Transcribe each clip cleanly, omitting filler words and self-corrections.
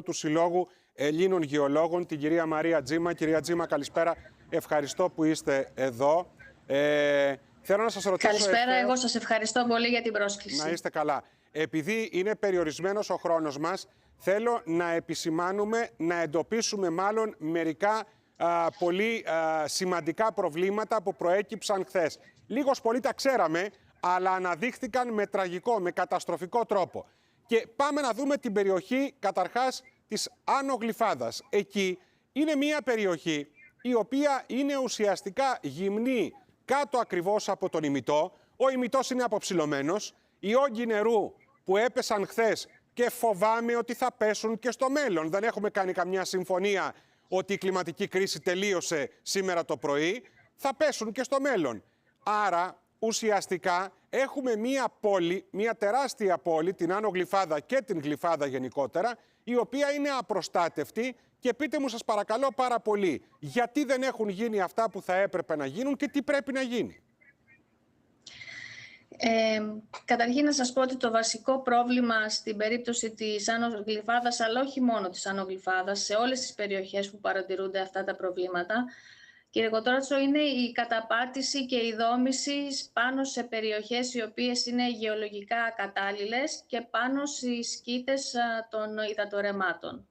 του Συλλόγου Ελλήνων Γεωλόγων, την κυρία Μαρία Τζίμα. Κυρία Τζίμα, καλησπέρα. Ευχαριστώ που είστε εδώ. Θέλω να σας ρωτήσω... Καλησπέρα, εγώ σας ευχαριστώ πολύ για την πρόσκληση. Να είστε καλά. Επειδή είναι περιορισμένος ο χρόνος μας, θέλω να επισημάνουμε, να εντοπίσουμε μάλλον μερικά πολύ σημαντικά προβλήματα που προέκυψαν χθες. Λίγος πολύ τα ξέραμε, αλλά αναδείχθηκαν με τραγικό, με καταστροφικό τρόπο. Και πάμε να δούμε την περιοχή, καταρχάς, της Άνω Γλυφάδας. Εκεί είναι μια περιοχή η οποία είναι ουσιαστικά γυμνή κάτω ακριβώς από τον ημιτό. Ο ημιτός είναι αποψηλωμένος. Οι όγκοι νερού που έπεσαν χθες και φοβάμαι ότι θα πέσουν και στο μέλλον. Δεν έχουμε κάνει καμιά συμφωνία ότι η κλιματική κρίση τελείωσε σήμερα το πρωί. Θα πέσουν και στο μέλλον. Άρα ουσιαστικά έχουμε μία πόλη, μία τεράστια πόλη, την Άνω Γλυφάδα και την Γλυφάδα γενικότερα, η οποία είναι απροστάτευτη. Και πείτε μου, σας παρακαλώ πάρα πολύ, γιατί δεν έχουν γίνει αυτά που θα έπρεπε να γίνουν και τι πρέπει να γίνει. Καταρχήν να σας πω ότι το βασικό πρόβλημα στην περίπτωση της Άνω Γλυφάδας, αλλά όχι μόνο της Άνω Γλυφάδας, σε όλες τις περιοχές που παρατηρούνται αυτά τα προβλήματα, κύριε Κοτρότσο, είναι η καταπάτηση και η δόμηση πάνω σε περιοχές οι οποίες είναι γεωλογικά κατάλληλες και πάνω στις σκήτες των υδατορρεμμάτων.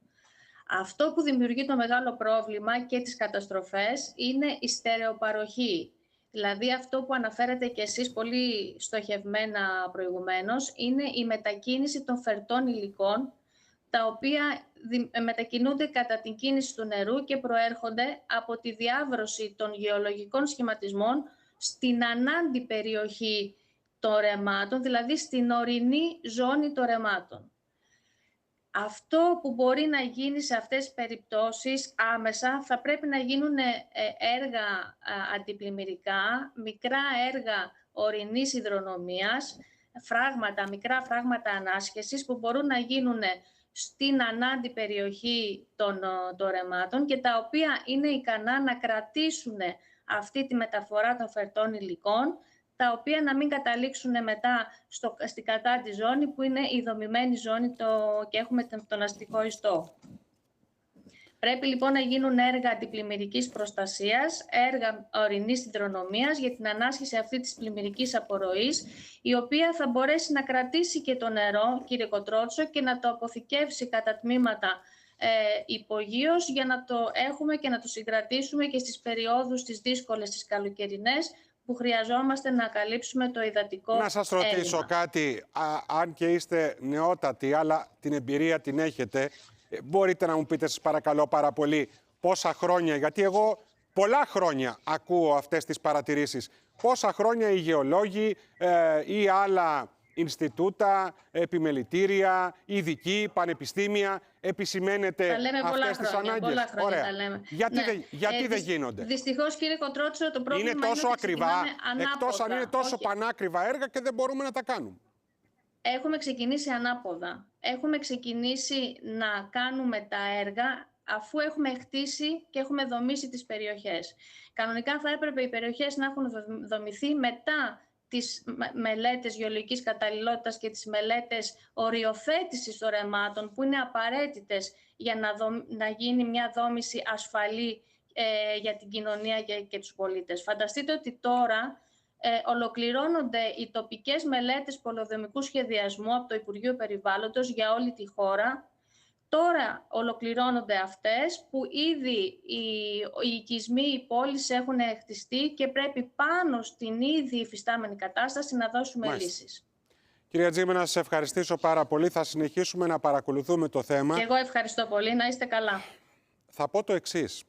Αυτό που δημιουργεί το μεγάλο πρόβλημα και τις καταστροφές είναι η στερεοπαροχή. Δηλαδή αυτό που αναφέρετε και εσείς πολύ στοχευμένα προηγουμένως είναι η μετακίνηση των φερτών υλικών, τα οποία μετακινούνται κατά την κίνηση του νερού και προέρχονται από τη διάβρωση των γεωλογικών σχηματισμών στην ανάντι περιοχή των ρεμάτων, δηλαδή στην ορεινή ζώνη των ρεμάτων. Αυτό που μπορεί να γίνει σε αυτές τις περιπτώσεις άμεσα θα πρέπει να γίνουν έργα αντιπλημμυρικά, μικρά έργα ορεινής υδρονομίας, μικρά φράγματα ανάσχεσης που μπορούν να γίνουν στην ανάντι περιοχή των ρεμάτων και τα οποία είναι ικανά να κρατήσουν αυτή τη μεταφορά των φερτών υλικών, τα οποία να μην καταλήξουν μετά στην κατάντι ζώνη που είναι η δομημένη ζώνη και έχουμε τον αστικό ιστό. Πρέπει λοιπόν να γίνουν έργα αντιπλημμυρικής προστασίας, έργα ορεινής υδρονομίας για την ανάσχεση αυτή της πλημμυρικής απορροής, η οποία θα μπορέσει να κρατήσει και το νερό, κύριε Κοτρότσο, και να το αποθηκεύσει κατά τμήματα υπογείως για να το έχουμε και να το συγκρατήσουμε και στις περιόδους τις δύσκολες, τις καλοκαιρινές, που χρειαζόμαστε να καλύψουμε το υδατικό έλλειμμα. Να σας ρωτήσω κάτι, αν και είστε νεότατοι, αλλά την εμπειρία την έχετε, μπορείτε να μου πείτε, σας παρακαλώ πάρα πολύ, πόσα χρόνια, γιατί εγώ πολλά χρόνια ακούω αυτές τις παρατηρήσεις, πόσα χρόνια οι γεωλόγοι ή άλλα Ινστιτούτα, επιμελητήρια, ειδικοί, πανεπιστήμια, επισημαίνετε αυτές τις ανάγκες. Πολλά χρόνια τα λέμε. Γιατί δεν γίνονται. Δυστυχώς, κύριε Κοτρότσο, το πρόβλημα είναι τόσο ακριβά, εκτός αν είναι τόσο πανάκριβα έργα και δεν μπορούμε να τα κάνουμε. Έχουμε ξεκινήσει ανάποδα. Έχουμε ξεκινήσει να κάνουμε τα έργα αφού έχουμε χτίσει και έχουμε δομήσει τις περιοχές. Κανονικά θα έπρεπε οι περιοχές να έχουν δομηθεί μετά τις μελέτες γεωλογικής καταλληλότητας και τις μελέτες οριοθέτησης των ρεμάτων που είναι απαραίτητες για να γίνει μια δόμηση ασφαλή για την κοινωνία και τους πολίτες. Φανταστείτε ότι τώρα ολοκληρώνονται οι τοπικές μελέτες πολεοδομικού σχεδιασμού από το Υπουργείο Περιβάλλοντος για όλη τη χώρα. Τώρα ολοκληρώνονται αυτές που ήδη οι οικισμοί, οι πόλεις έχουν χτιστεί και πρέπει πάνω στην ήδη υφιστάμενη κατάσταση να δώσουμε λύσεις. Κυρία Τζίμα, να σας ευχαριστήσω πάρα πολύ. Θα συνεχίσουμε να παρακολουθούμε το θέμα. Και εγώ ευχαριστώ πολύ. Να είστε καλά. Θα πω το εξής.